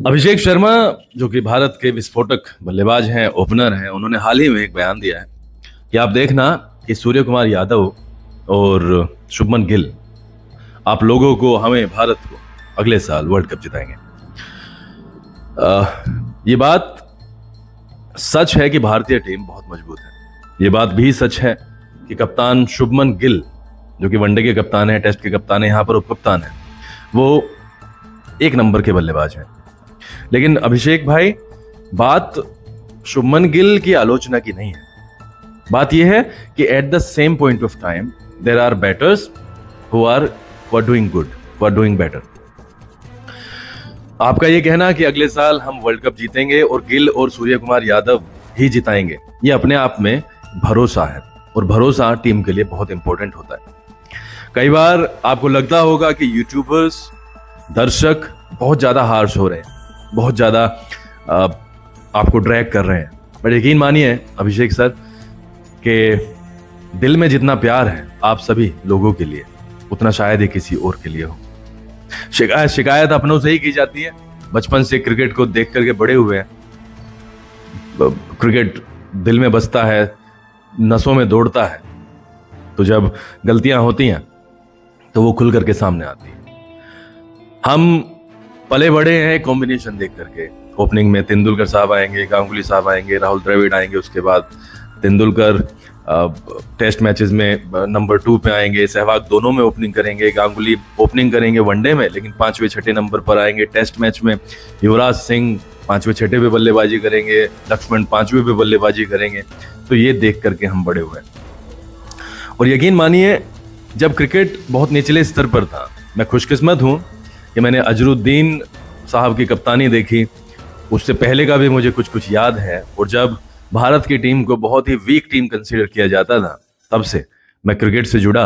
अभिषेक शर्मा जो कि भारत के विस्फोटक बल्लेबाज हैं, ओपनर हैं, उन्होंने हाल ही में एक बयान दिया है कि आप देखना कि सूर्य कुमार यादव और शुभमन गिल आप लोगों को, हमें भारत को अगले साल वर्ल्ड कप जिताएंगे। ये बात सच है कि भारतीय टीम बहुत मजबूत है। ये बात भी सच है कि कप्तान शुभमन गिल जो कि वनडे के कप्तान है, टेस्ट के कप्तान है, यहाँ पर उप कप्तान है, वो एक नंबर के बल्लेबाज हैं। लेकिन अभिषेक भाई, बात शुभमन गिल की आलोचना की नहीं है। बात यह है कि at the same point of time there are batters who are doing good, who are doing better. आपका यह कहना कि अगले साल हम वर्ल्ड कप जीतेंगे और गिल और सूर्य कुमार यादव ही जिताएंगे, ये अपने आप में भरोसा है, और भरोसा टीम के लिए बहुत इंपॉर्टेंट होता है। कई बार आपको लगता होगा कि यूट्यूबर्स, दर्शक बहुत ज्यादा हार्श हो रहे हैं, बहुत ज्यादा आपको ड्रैग कर रहे हैं, बट यकीन मानिए अभिषेक सर कि दिल में जितना प्यार है आप सभी लोगों के लिए, उतना शायद ही किसी और के लिए हो। शिकायत अपनों से ही की जाती है। बचपन से क्रिकेट को देख करके बड़े हुए हैं, क्रिकेट दिल में बसता है, नसों में दौड़ता है, तो जब गलतियां होती हैं तो वो खुल करके सामने आती है। हम पले बड़े हैं कॉम्बिनेशन देख करके। ओपनिंग में तेंदुलकर साहब आएंगे, गांगुली साहब आएंगे, राहुल द्रविड़ आएंगे, उसके बाद तेंदुलकर टेस्ट मैचेस में नंबर 2 पे आएंगे, सहवाग दोनों में ओपनिंग करेंगे, गांगुली ओपनिंग करेंगे वनडे में लेकिन 5वें 6ठे नंबर पर आएंगे। टेस्ट मैच में युवराज सिंह 5वें 6ठे पे बल्लेबाजी करेंगे, लक्ष्मण 5वें पे बल्लेबाजी करेंगे। तो ये देख करके हम बड़े हुए। और यकीन मानिए, जब क्रिकेट बहुत निचले स्तर पर था, मैं खुशकिस्मत हूं कि मैंने अजरुद्दीन साहब की कप्तानी देखी, उससे पहले का भी मुझे कुछ कुछ याद है। और जब भारत की टीम को बहुत ही वीक टीम कंसीडर किया जाता था, तब से मैं क्रिकेट से जुड़ा।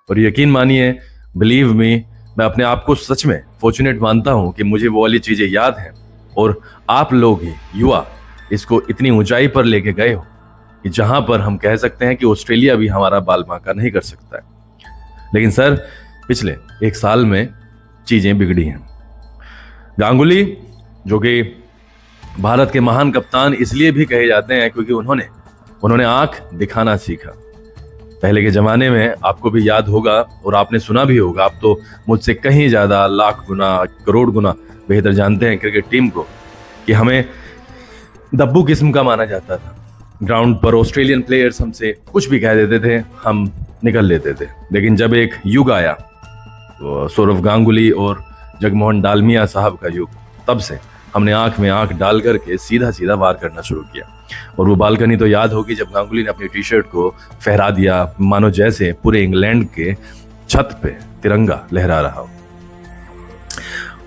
और यकीन मानिए, बिलीव मी, मैं अपने आप को सच में फॉर्चुनेट मानता हूं कि मुझे वो वाली चीजें याद हैं, और आप लोग ही युवा इसको इतनी ऊंचाई पर लेके गए हो कि जहां पर हम कह सकते हैं कि ऑस्ट्रेलिया भी हमारा बाल बांका नहीं कर सकता है। लेकिन सर, पिछले एक साल में चीजें बिगड़ी हैं। गांगुली जो कि भारत के महान कप्तान इसलिए भी कहे जाते हैं क्योंकि उन्होंने आंख दिखाना सीखा। पहले के जमाने में आपको भी याद होगा और आपने सुना भी होगा, आप तो मुझसे कहीं ज्यादा, लाख गुना, करोड़ गुना बेहतर जानते हैं क्रिकेट टीम को, कि हमें दब्बू किस्म का माना जाता था। ग्राउंड पर ऑस्ट्रेलियन प्लेयर्स हमसे कुछ भी कह देते थे, हम निकल लेते थे। लेकिन जब एक युग आया, तो सौरव गांगुली और जगमोहन डालमिया साहब का युग, तब से हमने आंख में आंख डाल करके सीधा सीधा वार करना शुरू किया। और वो बालकनी तो याद होगी जब गांगुली ने अपनी टी शर्ट को फहरा दिया, मानो जैसे पूरे इंग्लैंड के छत पे तिरंगा लहरा रहा हो।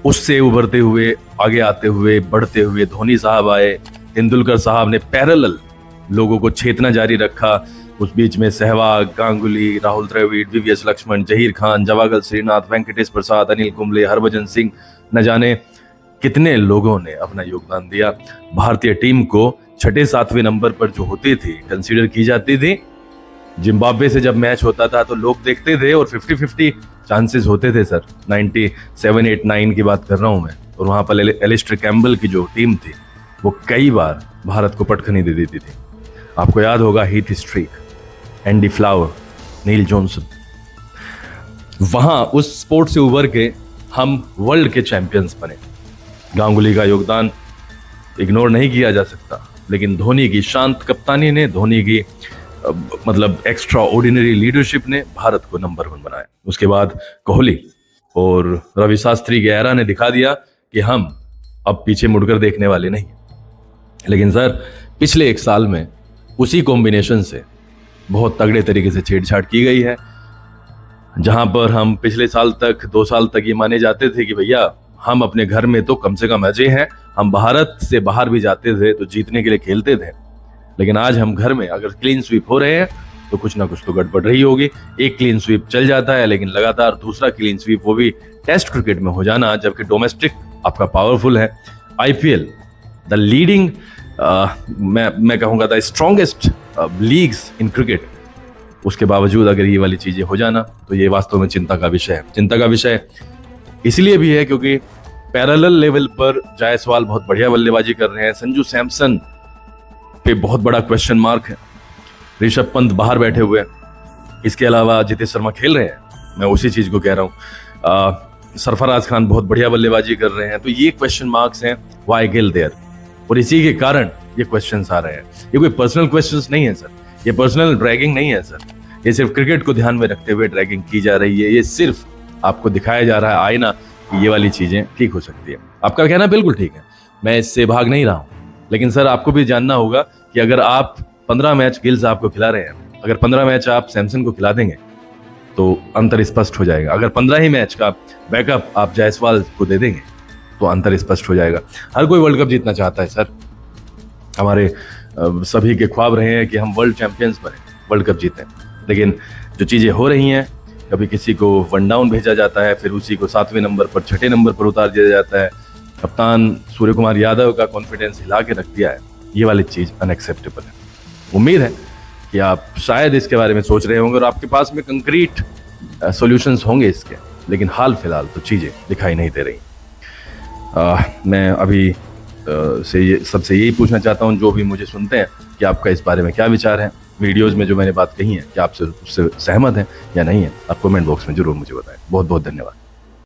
उससे उभरते हुए, आगे आते हुए, बढ़ते हुए धोनी साहब आए, तेंदुलकर साहब ने पैरेलल लोगों को छेतना जारी रखा। उस बीच में सहवाग, गांगुली, राहुल द्रविड़, वीवीएस लक्ष्मण, जहीर खान, जवागल श्रीनाथ, वेंकटेश प्रसाद, अनिल कुंबले, हरभजन सिंह, न जाने कितने लोगों ने अपना योगदान दिया। भारतीय टीम को 6-7वें नंबर पर जो होती थी, कंसीडर की जाती थी। जिम्बाब्वे से जब मैच होता था तो लोग देखते थे और 50-50 चांसेस होते थे सर। 97, 8, 9 की बात कर रहा हूं मैं। और वहां पर एलिस्टर कैम्बल की जो टीम थी, वो कई बार भारत को पटखनी दे देती थी। आपको याद होगा हीथ स्ट्रीक, एंडी फ्लावर, नील जॉनसन। वहां उस स्पोर्ट से उभर के हम वर्ल्ड के चैंपियंस बने। गांगुली का योगदान इग्नोर नहीं किया जा सकता, लेकिन धोनी की शांत कप्तानी ने, धोनी की मतलब एक्स्ट्रा ऑर्डिनरी लीडरशिप ने भारत को नंबर 1 बनाया। उसके बाद कोहली और रवि शास्त्री के एरा ने दिखा दिया कि हम अब पीछे मुड़कर देखने वाले नहीं। लेकिन सर, पिछले एक साल में उसी कॉम्बिनेशन से बहुत तगड़े तरीके से छेड़छाड़ की गई है। जहां पर हम पिछले साल तक, 2 साल तक ये माने जाते थे कि भैया हम अपने घर में तो कम से कम अजय हैं, हम भारत से बाहर भी जाते थे तो जीतने के लिए खेलते थे। लेकिन आज हम घर में अगर क्लीन स्वीप हो रहे हैं तो कुछ ना कुछ तो गड़बड़ रही होगी। एक क्लीन स्वीप चल जाता है, लेकिन लगातार दूसरा क्लीन स्वीप, वो भी टेस्ट क्रिकेट में हो जाना, जबकि डोमेस्टिक आपका पावरफुल है। आईपीएल द लीडिंग, मैं कहूंगा the strongest leagues in cricket, उसके बावजूद अगर ये वाली चीजें हो जाना तो ये वास्तव में चिंता का विषय है। चिंता का विषय इसलिए भी है क्योंकि पैरेलल लेवल पर जायसवाल बहुत बढ़िया बल्लेबाजी कर रहे हैं, संजू सैमसन पे बहुत बड़ा क्वेश्चन मार्क है, ऋषभ पंत बाहर बैठे हुए हैं, इसके अलावा जितेश शर्मा खेल रहे हैं, मैं उसी चीज को कह रहा हूँ, सरफराज खान बहुत बढ़िया बल्लेबाजी कर रहे हैं। तो ये क्वेश्चन मार्क्स हैं व्हाई गिल देयर, और इसी के कारण ये क्वेश्चंस आ रहे हैं। ये कोई पर्सनल क्वेश्चंस नहीं है सर, ये पर्सनल ड्रैगिंग नहीं है सर, ये सिर्फ क्रिकेट को ध्यान में रखते हुए ड्रैगिंग की जा रही है। ये सिर्फ आपको दिखाया जा रहा है आईना कि ये वाली चीजें ठीक हो सकती है। आपका कहना बिल्कुल ठीक है, मैं इससे भाग नहीं रहा हूं, लेकिन सर आपको भी जानना होगा कि अगर आप 15 मैच गिल साहब को खिला रहे हैं, अगर 15 मैच आप सैमसन को खिला देंगे तो अंतर स्पष्ट हो जाएगा। अगर 15 ही मैच का बैकअप आप जायसवाल को दे देंगे तो अंतर स्पष्ट हो जाएगा। हर कोई वर्ल्ड कप जीतना चाहता है सर, हमारे सभी के ख्वाब रहे हैं कि हम वर्ल्ड चैंपियंस बने, वर्ल्ड कप जीतें, लेकिन जो चीज़ें हो रही हैं, कभी किसी को वन डाउन भेजा जाता है, फिर उसी को 7वें नंबर पर 6ठे नंबर पर उतार दिया जाता है। कप्तान सूर्य कुमार यादव का कॉन्फिडेंस हिला के रख दिया है, ये वाली चीज़ अनएक्सेप्टेबल है। उम्मीद है कि आप शायद इसके बारे में सोच रहे होंगे और आपके पास में कंक्रीट सॉल्यूशंस होंगे इसके, लेकिन हाल फिलहाल तो चीज़ें दिखाई नहीं दे रही। मैं अभी सबसे यही पूछना चाहता हूँ जो भी मुझे सुनते हैं कि आपका इस बारे में क्या विचार है, वीडियोज़ में जो मैंने बात कही है कि आप उससे सहमत हैं या नहीं है, आप कमेंट बॉक्स में जरूर मुझे बताएं। बहुत बहुत धन्यवाद।